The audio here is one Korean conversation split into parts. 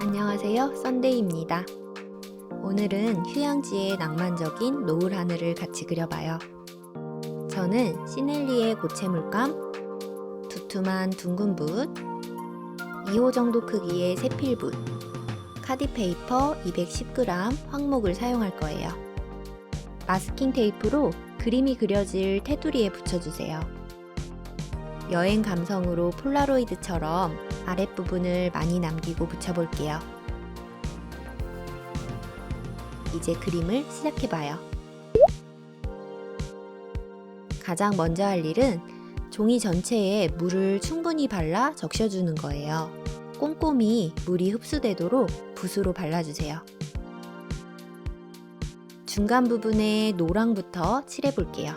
안녕하세요, 썬데이입니다. 오늘은 휴양지의 낭만적인 노을 하늘을 같이 그려봐요. 저는 시넬리의 고체 물감, 두툼한 둥근 붓, 2호 정도 크기의 세필 붓, 카디페이퍼 210g 황목을 사용할 거예요. 마스킹 테이프로 그림이 그려질 테두리에 붙여주세요. 여행 감성으로 폴라로이드처럼 아랫부분을 많이 남기고 붙여볼게요. 이제 그림을 시작해봐요. 가장 먼저 할 일은 종이 전체에 물을 충분히 발라 적셔주는 거예요. 꼼꼼히 물이 흡수되도록 붓으로 발라주세요. 중간 부분에 노랑부터 칠해볼게요.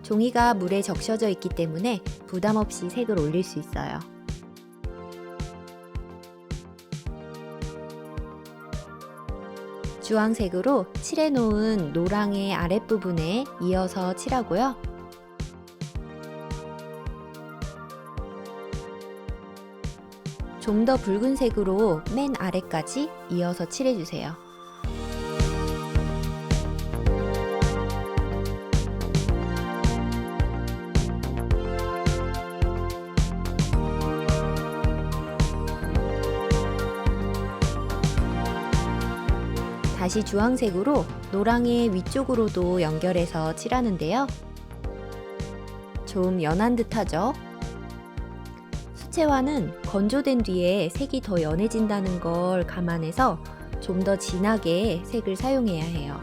종이가 물에 적셔져 있기 때문에 부담 없이 색을 올릴 수 있어요. 주황색으로 칠해놓은 노랑의 아랫부분에 이어서 칠하고요. 좀 더 붉은색으로 맨 아래까지 이어서 칠해주세요. 다시 주황색으로 노랑의 위쪽으로도 연결해서 칠하는데요. 좀 연한 듯하죠? 수채화는 건조된 뒤에 색이 더 연해진다는 걸 감안해서 좀 더 진하게 색을 사용해야 해요.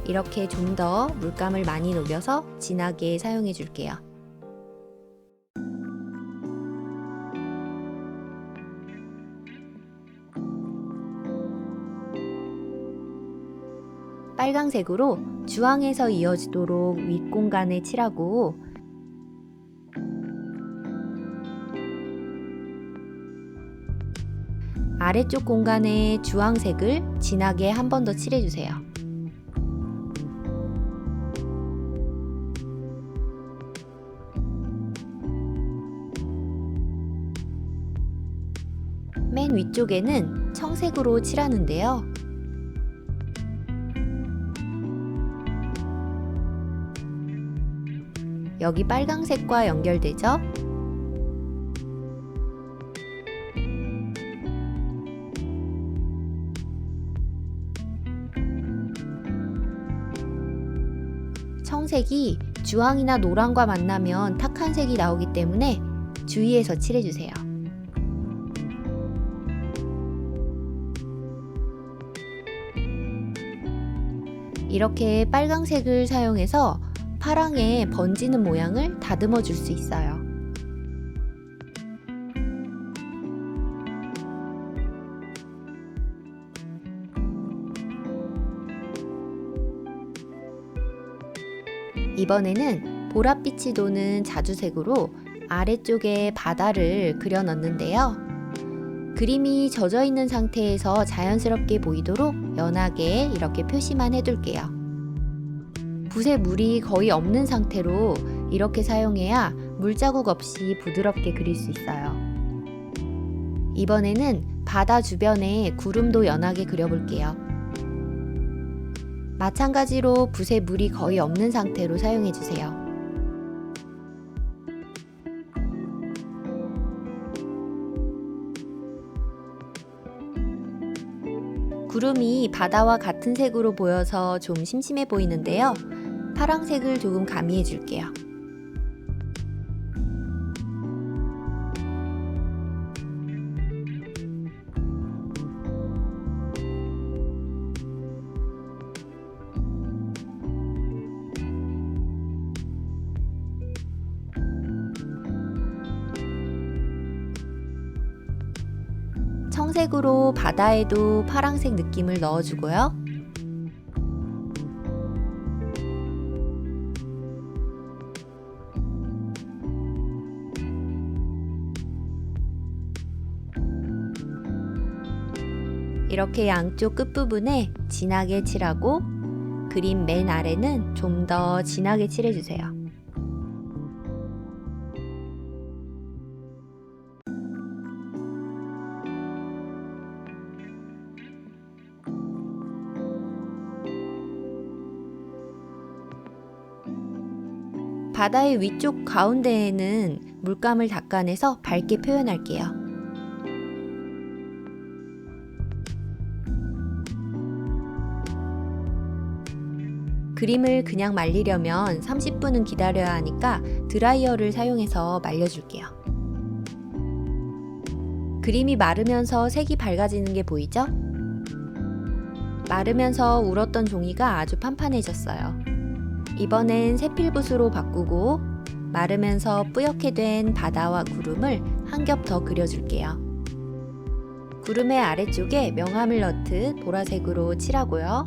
이렇게 좀 더 물감을 많이 녹여서 진하게 사용해 줄게요. 빨강색으로 주황에서 이어지도록 윗공간에 칠하고 아래쪽 공간에 주황색을 진하게 한 번 더 칠해주세요. 맨 위쪽에는 청색으로 칠하는데요. 여기 빨강색과 연결되죠? 청색이 주황이나 노랑과 만나면 탁한 색이 나오기 때문에 주의해서 칠해주세요. 이렇게 빨강색을 사용해서 파랑에 번지는 모양을 다듬어 줄 수 있어요. 이번에는 보랏빛이 도는 자주색으로 아래쪽에 바다를 그려 넣는데요. 그림이 젖어 있는 상태에서 자연스럽게 보이도록 연하게 이렇게 표시만 해둘게요. 붓에 물이 거의 없는 상태로 이렇게 사용해야 물자국 없이 부드럽게 그릴 수 있어요. 이번에는 바다 주변에 구름도 연하게 그려볼게요. 마찬가지로 붓에 물이 거의 없는 상태로 사용해주세요. 구름이 바다와 같은 색으로 보여서 좀 심심해 보이는데요. 파랑색을 조금 가미해 줄게요. 청색으로 바다에도 파랑색 느낌을 넣어주고요. 이렇게 양쪽 끝부분에 진하게 칠하고 그림 맨 아래는 좀 더 진하게 칠해주세요. 바다의 위쪽 가운데에는 물감을 닦아내서 밝게 표현할게요. 그림을 그냥 말리려면 30분은 기다려야 하니까 드라이어를 사용해서 말려줄게요. 그림이 마르면서 색이 밝아지는 게 보이죠? 마르면서 울었던 종이가 아주 판판해졌어요. 이번엔 세필붓으로 바꾸고 마르면서 뿌옇게 된 바다와 구름을 한 겹 더 그려줄게요. 구름의 아래쪽에 명암을 넣듯 보라색으로 칠하고요.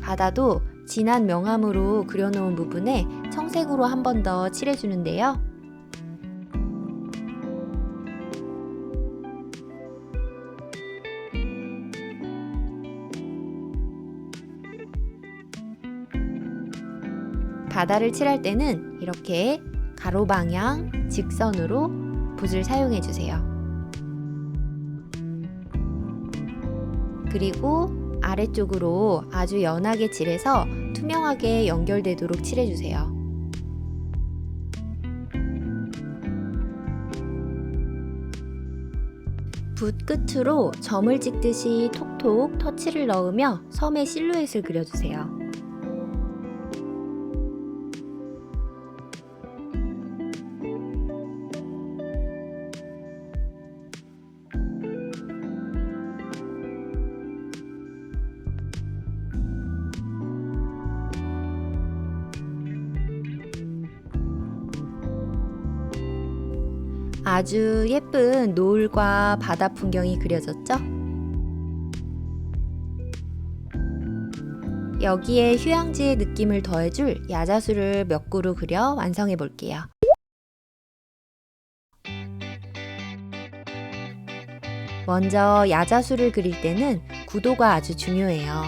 바다도 진한 명암으로 그려놓은 부분에 청색으로 한 번 더 칠해주는데요. 바다를 칠할 때는 이렇게 가로 방향, 직선으로 붓을 사용해 주세요. 그리고 아래쪽으로 아주 연하게 칠해서 투명하게 연결되도록 칠해주세요. 붓 끝으로 점을 찍듯이 톡톡 터치를 넣으며 섬의 실루엣을 그려주세요. 아주 예쁜 노을과 바다 풍경이 그려졌죠? 여기에 휴양지의 느낌을 더해줄 야자수를 몇 그루 그려 완성해 볼게요. 먼저 야자수를 그릴 때는 구도가 아주 중요해요.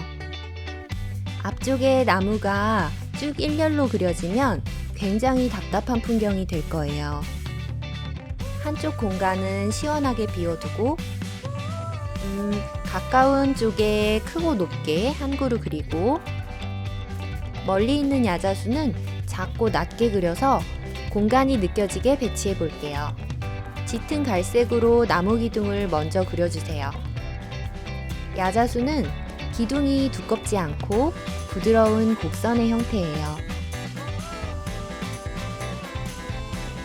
앞쪽에 나무가 쭉 일렬로 그려지면 굉장히 답답한 풍경이 될 거예요. 한쪽 공간은 시원하게 비워두고 가까운 쪽에 크고 높게 한 그루 그리고 멀리 있는 야자수는 작고 낮게 그려서 공간이 느껴지게 배치해 볼게요. 짙은 갈색으로 나무 기둥을 먼저 그려주세요. 야자수는 기둥이 두껍지 않고 부드러운 곡선의 형태예요.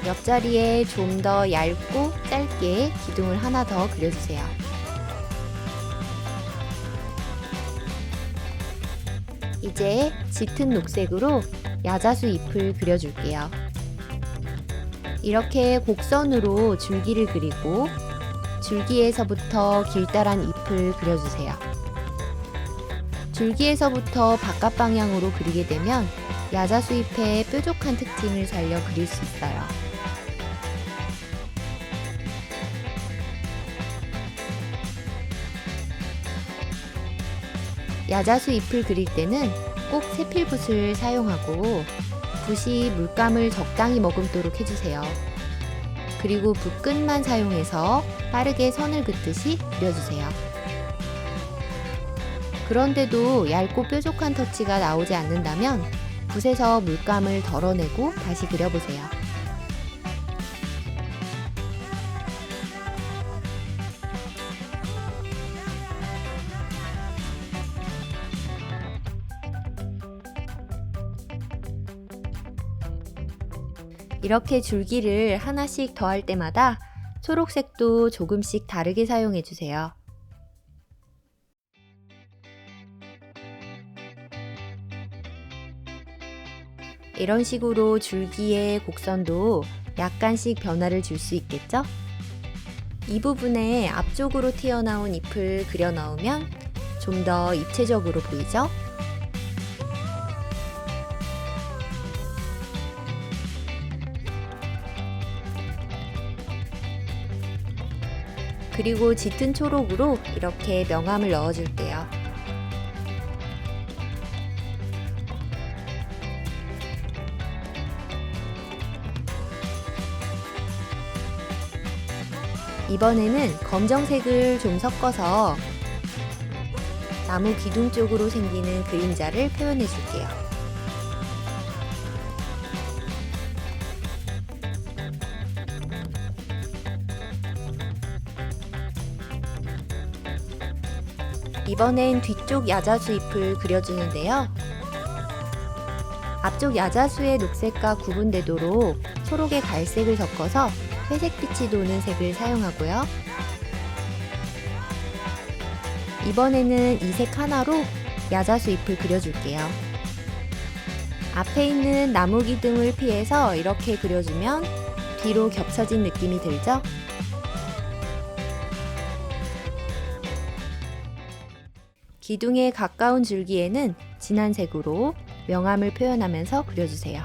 옆자리에 좀 더 얇고 짧게 기둥을 하나 더 그려주세요. 이제 짙은 녹색으로 야자수 잎을 그려줄게요. 이렇게 곡선으로 줄기를 그리고 줄기에서부터 길다란 잎을 그려주세요. 줄기에서부터 바깥 방향으로 그리게 되면 야자수 잎의 뾰족한 특징을 살려 그릴 수 있어요. 야자수 잎을 그릴 때는 꼭 세필붓을 사용하고 붓이 물감을 적당히 머금도록 해주세요. 그리고 붓 끝만 사용해서 빠르게 선을 긋듯이 그려주세요. 그런데도 얇고 뾰족한 터치가 나오지 않는다면 붓에서 물감을 덜어내고 다시 그려보세요. 이렇게 줄기를 하나씩 더할 때마다 초록색도 조금씩 다르게 사용해 주세요. 이런 식으로 줄기의 곡선도 약간씩 변화를 줄 수 있겠죠? 이 부분에 앞쪽으로 튀어나온 잎을 그려 넣으면 좀 더 입체적으로 보이죠? 그리고 짙은 초록으로 이렇게 명암을 넣어줄게요. 이번에는 검정색을 좀 섞어서 나무 기둥 쪽으로 생기는 그림자를 표현해 줄게요. 이번엔 뒤쪽 야자수 잎을 그려주는데요. 앞쪽 야자수의 녹색과 구분되도록 초록에 갈색을 섞어서 회색빛이 도는 색을 사용하고요. 이번에는 이 색 하나로 야자수 잎을 그려줄게요. 앞에 있는 나무 기둥을 피해서 이렇게 그려주면 뒤로 겹쳐진 느낌이 들죠? 기둥에 가까운 줄기에는 진한 색으로 명암을 표현하면서 그려주세요.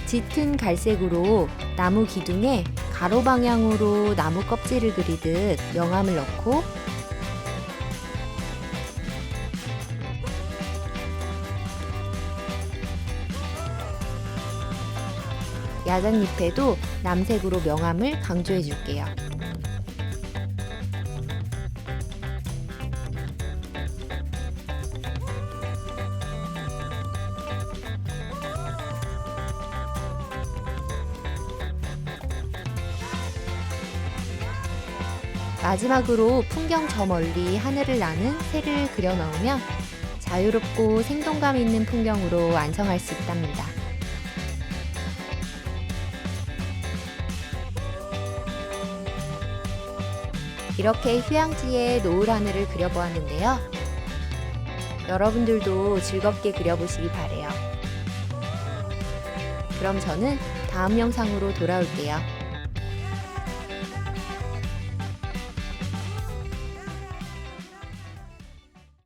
짙은 갈색으로 나무 기둥에 가로 방향으로 나무 껍질을 그리듯 명암을 넣고 야잔잎에도 남색으로 명암을 강조해 줄게요. 마지막으로 풍경 저 멀리 하늘을 나는 새를 그려 넣으면 자유롭고 생동감 있는 풍경으로 완성할 수 있답니다. 이렇게 휴양지의 노을 하늘을 그려보았는데요. 여러분들도 즐겁게 그려보시기 바래요. 그럼 저는 다음 영상으로 돌아올게요.